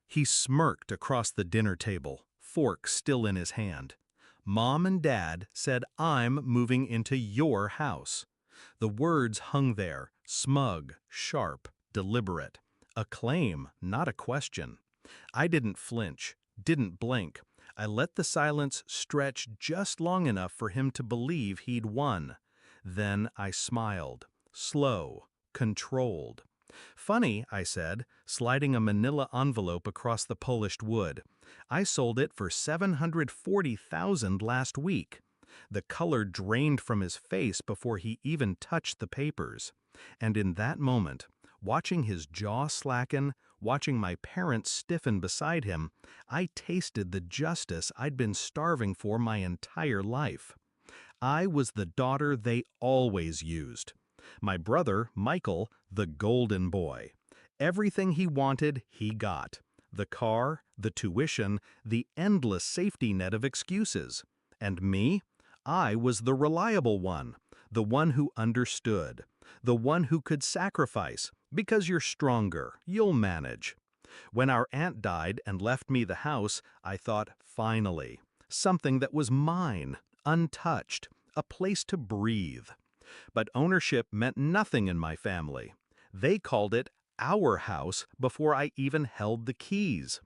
He smirked across the dinner table, fork still in his hand. Mom and Dad said I'm moving into your house. The words hung there, smug, sharp, deliberate. A claim, not a question. I didn't flinch, didn't blink. I let the silence stretch just long enough for him to believe he'd won. Then I smiled, slow, controlled. Funny, I said, sliding a manila envelope across the polished wood. I sold it for $740,000 last week. The color drained from his face before he even touched the papers. And in that moment, watching his jaw slacken, watching my parents stiffen beside him, I tasted the justice I'd been starving for my entire life. I was the daughter they always used. My brother, Michael, the golden boy. Everything he wanted, he got. The car, the tuition, the endless safety net of excuses. And me? I was the reliable one, the one who understood, the one who could sacrifice, because you're stronger, you'll manage. When our aunt died and left me the house, I thought, finally, something that was mine, untouched, a place to breathe. But ownership meant nothing in my family. They called it our house before I even held the keys.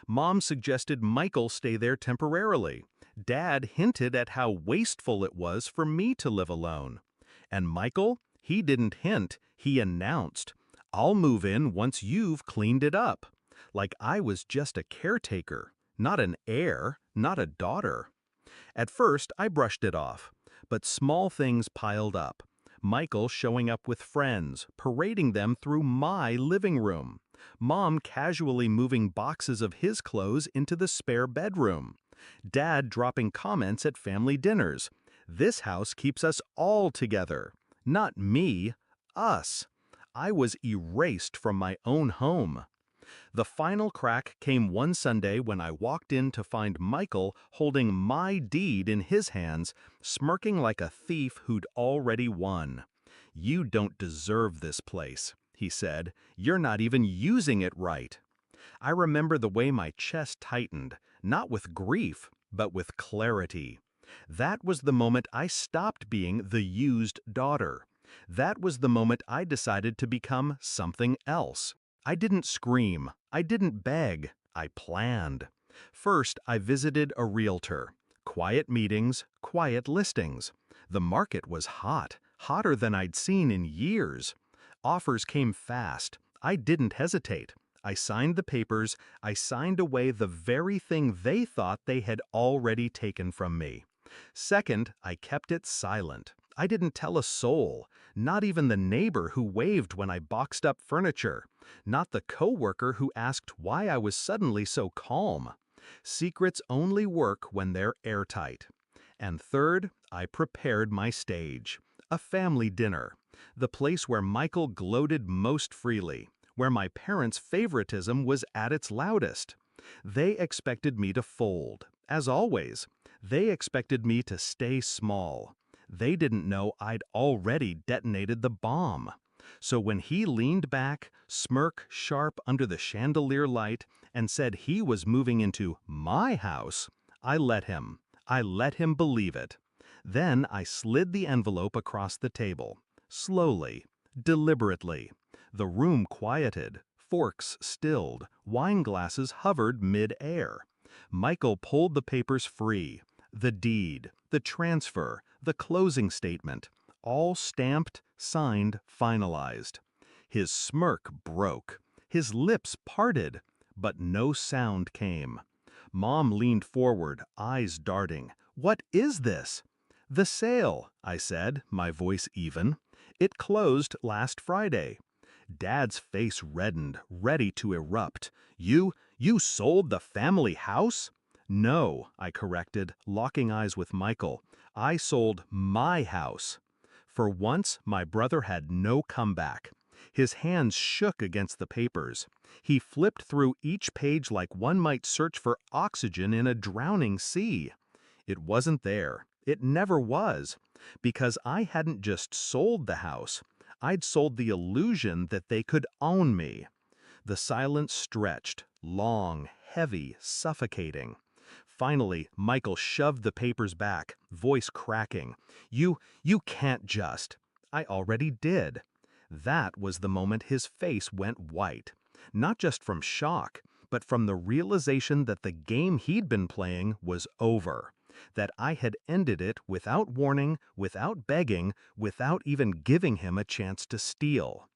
Mom suggested Michael stay there temporarily. Dad hinted at how wasteful it was for me to live alone. And Michael, he didn't hint, he announced, "I'll move in once you've cleaned it up." Like I was just a caretaker, not an heir, not a daughter. At first, I brushed it off. But small things piled up. Michael showing up with friends, parading them through my living room. Mom casually moving boxes of his clothes into the spare bedroom. Dad dropping comments at family dinners. This house keeps us all together. Not me, us. I was erased from my own home. The final crack came one Sunday when I walked in to find Michael holding my deed in his hands, smirking like a thief who'd already won. "You don't deserve this place," he said. "You're not even using it right." I remember the way my chest tightened, not with grief, but with clarity. That was the moment I stopped being the used daughter. That was the moment I decided to become something else. I didn't scream, I didn't beg, I planned. First, I visited a realtor. Quiet meetings, quiet listings. The market was hot, hotter than I'd seen in years. Offers came fast. I didn't hesitate. I signed the papers, I signed away the very thing they thought they had already taken from me. Second, I kept it silent. I didn't tell a soul, not even the neighbor who waved when I boxed up furniture, not the coworker who asked why I was suddenly so calm. Secrets only work when they're airtight. And third, I prepared my stage. A family dinner, the place where Michael gloated most freely, where my parents' favoritism was at its loudest. They expected me to fold, as always. They expected me to stay small. They didn't know I'd already detonated the bomb. So when he leaned back, smirk sharp under the chandelier light, and said he was moving into my house, I let him. I let him believe it. Then I slid the envelope across the table. Slowly, deliberately. The room quieted, forks stilled, wine glasses hovered mid-air. Michael pulled the papers free. The deed, the transfer, the closing statement, all stamped, signed, finalized. His smirk broke. His lips parted, but no sound came. Mom leaned forward, eyes darting. "What is this?" "The sale," I said, my voice even. "It closed last Friday." Dad's face reddened, ready to erupt. You sold the family house?" "No," I corrected, locking eyes with Michael. "I sold my house." For once, my brother had no comeback. His hands shook against the papers. He flipped through each page like one might search for oxygen in a drowning sea. It wasn't there. It never was. Because I hadn't just sold the house. I'd sold the illusion that they could own me. The silence stretched, long, heavy, suffocating. Finally, Michael shoved the papers back, voice cracking. You can't just. I already did. That was the moment his face went white. Not just from shock, but from the realization that the game he'd been playing was over. That I had ended it without warning, without begging, without even giving him a chance to steal.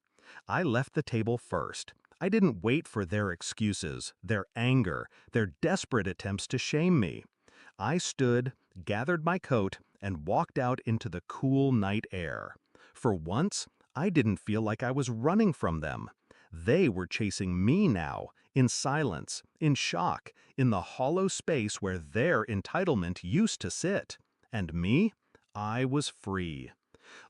I left the table first. I didn't wait for their excuses, their anger, their desperate attempts to shame me. I stood, gathered my coat, and walked out into the cool night air. For once, I didn't feel like I was running from them. They were chasing me now, in silence, in shock, in the hollow space where their entitlement used to sit. And me? I was free.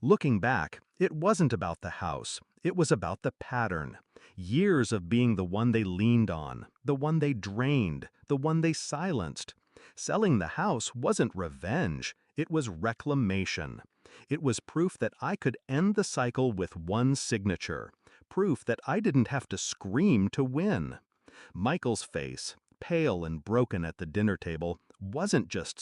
Looking back, it wasn't about the house. It was about the pattern. Years of being the one they leaned on, the one they drained, the one they silenced. Selling the house wasn't revenge. It was reclamation. It was proof that I could end the cycle with one signature. Proof that I didn't have to scream to win. Michael's face, pale and broken at the dinner table, wasn't just